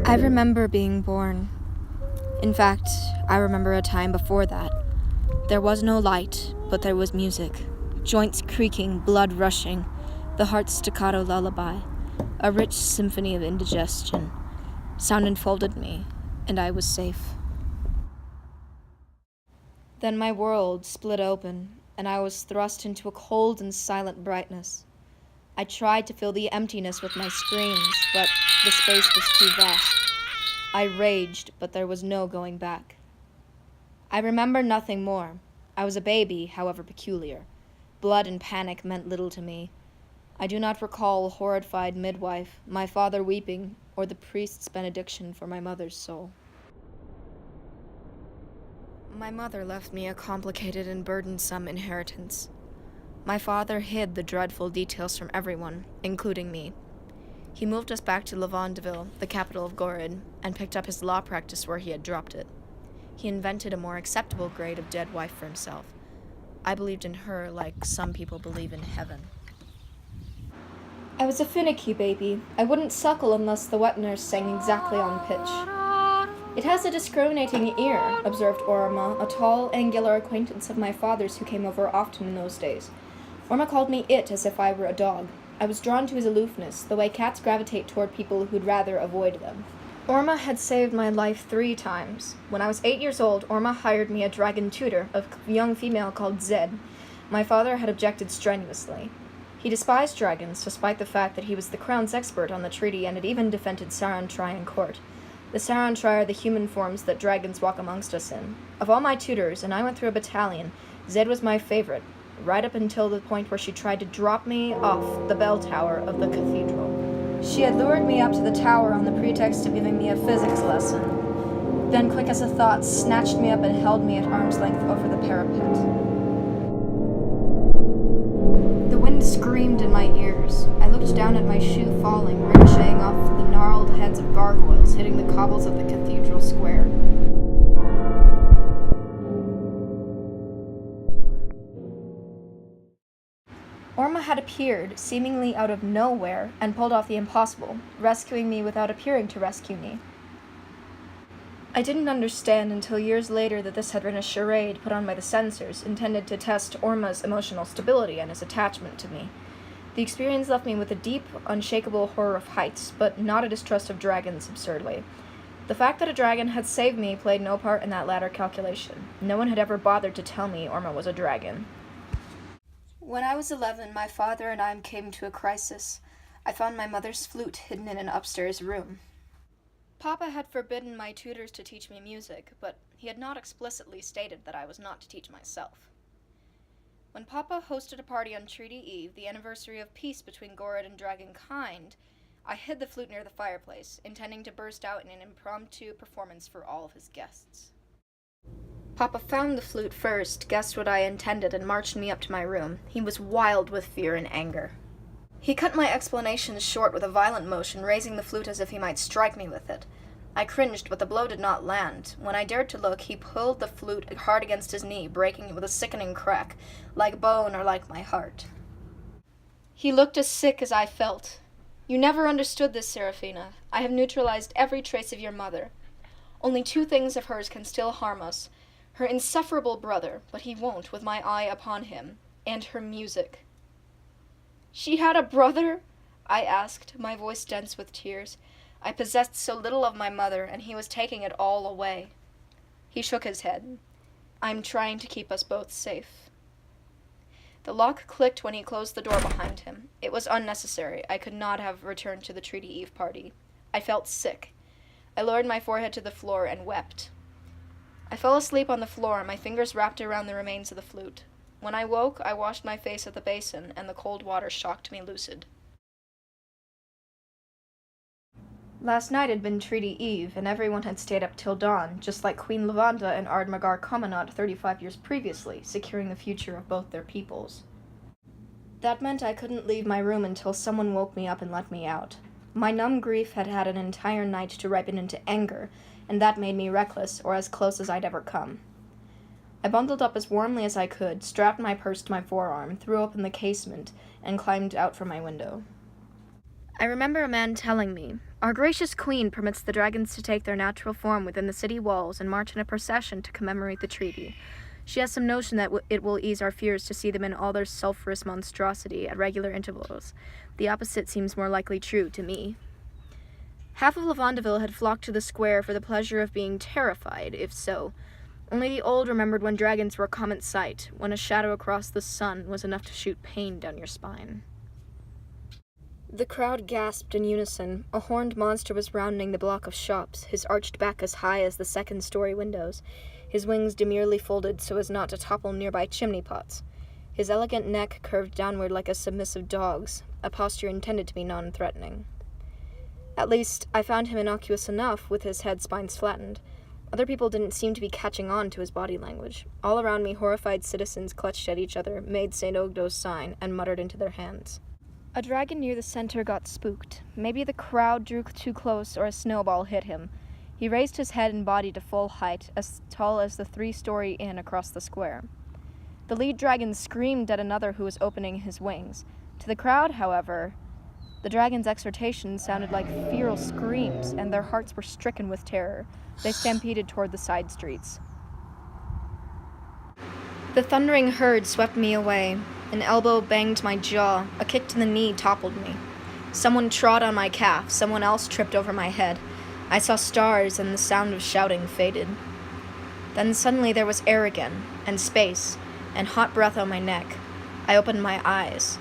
I remember being born. In fact, I remember a time before that. There was no light, but there was music. Joints creaking, blood rushing, the heart's staccato lullaby, a rich symphony of indigestion. Sound enfolded me, and I was safe. Then my world split open, and I was thrust into a cold and silent brightness. I tried to fill the emptiness with my screams, but the space was too vast. I raged, but there was no going back. I remember nothing more. I was a baby, however peculiar. Blood and panic meant little to me. I do not recall a horrified midwife, my father weeping, or the priest's benediction for my mother's soul. My mother left me a complicated and burdensome inheritance. My father hid the dreadful details from everyone, including me. He moved us back to Lavandeville, the capital of Gorid, and picked up his law practice where he had dropped it. He invented a more acceptable grade of dead wife for himself. I believed in her like some people believe in heaven. I was a finicky baby. I wouldn't suckle unless the wet nurse sang exactly on pitch. It has a discriminating ear, observed Orma, a tall, angular acquaintance of my father's who came over often in those days. Orma called me it as if I were a dog. I was drawn to his aloofness, the way cats gravitate toward people who'd rather avoid them. Orma had saved my life 3 times. When I was 8 years old, Orma hired me a dragon tutor, a young female called Zed. My father had objected strenuously. He despised dragons, despite the fact that he was the crown's expert on the treaty and had even defended Sarantrai in court. The Sarantrai are the human forms that dragons walk amongst us in. Of all my tutors, and I went through a battalion, Zed was my favorite, right up until the point where she tried to drop me off the bell tower of the cathedral. She had lured me up to the tower on the pretext of giving me a physics lesson, then, quick as a thought, snatched me up and held me at arm's length over the parapet. The wind screamed in my ears. I looked down at my shoe falling, ricocheting off the gnarled heads of gargoyles, hitting the cobbles of the cathedral square. Orma had appeared, seemingly out of nowhere, and pulled off the impossible, rescuing me without appearing to rescue me. I didn't understand until years later that this had been a charade put on by the censors, intended to test Orma's emotional stability and his attachment to me. The experience left me with a deep, unshakable horror of heights, but not a distrust of dragons, absurdly. The fact that a dragon had saved me played no part in that latter calculation. No one had ever bothered to tell me Orma was a dragon. When I was 11, my father and I came to a crisis. I found my mother's flute hidden in an upstairs room. Papa had forbidden my tutors to teach me music, but he had not explicitly stated that I was not to teach myself. When Papa hosted a party on Treaty Eve, the anniversary of peace between Gorid and Dragonkind, I hid the flute near the fireplace, intending to burst out in an impromptu performance for all of his guests. Papa found the flute first, guessed what I intended, and marched me up to my room. He was wild with fear and anger. He cut my explanations short with a violent motion, raising the flute as if he might strike me with it. I cringed, but the blow did not land. When I dared to look, he pulled the flute hard against his knee, breaking it with a sickening crack, like bone or like my heart. He looked as sick as I felt. You never understood this, Seraphina. I have neutralized every trace of your mother. Only 2 things of hers can still harm us. Her insufferable brother, but he won't, with my eye upon him, and her music. She had a brother? I asked, my voice dense with tears. I possessed so little of my mother, and he was taking it all away. He shook his head. I'm trying to keep us both safe. The lock clicked when he closed the door behind him. It was unnecessary. I could not have returned to the Treaty Eve party. I felt sick. I lowered my forehead to the floor and wept. I fell asleep on the floor, my fingers wrapped around the remains of the flute. When I woke, I washed my face at the basin, and the cold water shocked me lucid. Last night had been Treaty Eve, and everyone had stayed up till dawn, just like Queen Lavanda and Ardmagar Commandant 35 years previously, securing the future of both their peoples. That meant I couldn't leave my room until someone woke me up and let me out. My numb grief had had an entire night to ripen into anger, and that made me reckless, or as close as I'd ever come. I bundled up as warmly as I could, strapped my purse to my forearm, threw open the casement, and climbed out from my window. I remember a man telling me, Our gracious queen permits the dragons to take their natural form within the city walls and march in a procession to commemorate the treaty. She has some notion that it will ease our fears to see them in all their sulphurous monstrosity at regular intervals. The opposite seems more likely true to me. Half of Lavandeville had flocked to the square for the pleasure of being terrified, if so. Only the old remembered when dragons were a common sight, when a shadow across the sun was enough to shoot pain down your spine. The crowd gasped in unison. A horned monster was rounding the block of shops, his arched back as high as the second-story windows, his wings demurely folded so as not to topple nearby chimney pots. His elegant neck curved downward like a submissive dog's, a posture intended to be non-threatening. At least, I found him innocuous enough, with his head spines flattened. Other people didn't seem to be catching on to his body language. All around me, horrified citizens clutched at each other, made St. Ogdo's sign, and muttered into their hands. A dragon near the center got spooked. Maybe the crowd drew too close or a snowball hit him. He raised his head and body to full height, as tall as the 3-story inn across the square. The lead dragon screamed at another who was opening his wings. To the crowd, however, the dragon's exhortations sounded like feral screams, and their hearts were stricken with terror. They stampeded toward the side streets. The thundering herd swept me away. An elbow banged my jaw. A kick to the knee toppled me. Someone trod on my calf. Someone else tripped over my head. I saw stars, and the sound of shouting faded. Then suddenly there was air again, and space, and hot breath on my neck. I opened my eyes.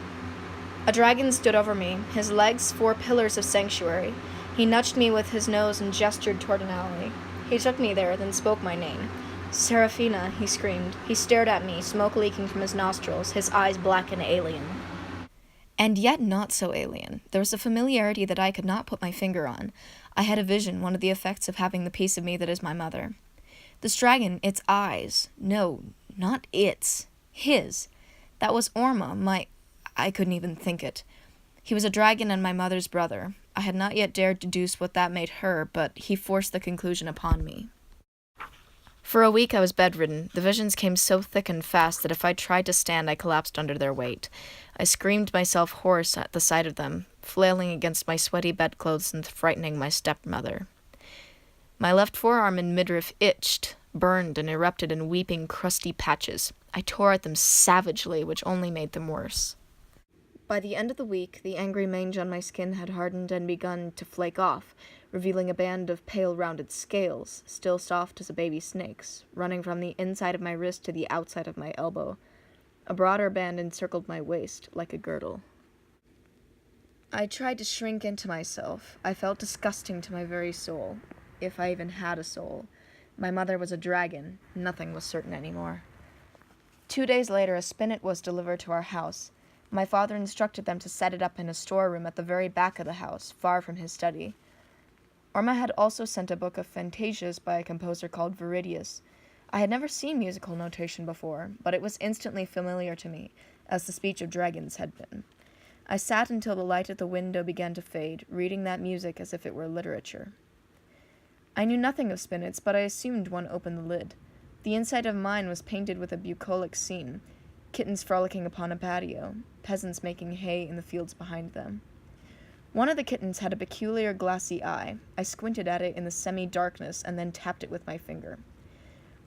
A dragon stood over me, his legs 4 pillars of sanctuary. He nudged me with his nose and gestured toward an alley. He took me there, then spoke my name. "Seraphina," he screamed. He stared at me, smoke leaking from his nostrils, his eyes black and alien. And yet not so alien. There was a familiarity that I could not put my finger on. I had a vision, one of the effects of having the piece of me that is my mother. This dragon, its eyes. No, not its. His. That was Orma, I couldn't even think it. He was a dragon and my mother's brother. I had not yet dared deduce what that made her, but he forced the conclusion upon me. For a week I was bedridden. The visions came so thick and fast that if I tried to stand, I collapsed under their weight. I screamed myself hoarse at the sight of them, flailing against my sweaty bedclothes and frightening my stepmother. My left forearm and midriff itched, burned, and erupted in weeping, crusty patches. I tore at them savagely, which only made them worse. By the end of the week, the angry mange on my skin had hardened and begun to flake off, revealing a band of pale rounded scales, still soft as a baby snake's, running from the inside of my wrist to the outside of my elbow. A broader band encircled my waist, like a girdle. I tried to shrink into myself. I felt disgusting to my very soul, if I even had a soul. My mother was a dragon. Nothing was certain anymore. 2 days later, a spinet was delivered to our house. My father instructed them to set it up in a storeroom at the very back of the house, far from his study. Orma had also sent a book of fantasias by a composer called Viridius. I had never seen musical notation before, but it was instantly familiar to me, as the speech of dragons had been. I sat until the light at the window began to fade, reading that music as if it were literature. I knew nothing of spinets, but I assumed one opened the lid. The inside of mine was painted with a bucolic scene, kittens frolicking upon a patio, peasants making hay in the fields behind them. One of the kittens had a peculiar glassy eye. I squinted at it in the semi-darkness and then tapped it with my finger.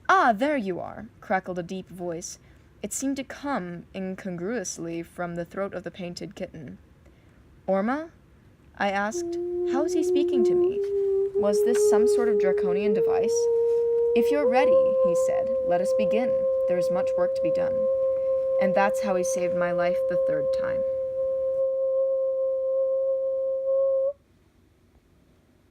"Ah, there you are," crackled a deep voice. It seemed to come, incongruously, from the throat of the painted kitten. "Orma?" I asked. How was he speaking to me? Was this some sort of draconian device? "If you're ready," he said, "let us begin. There is much work to be done." And that's how he saved my life the 3rd time.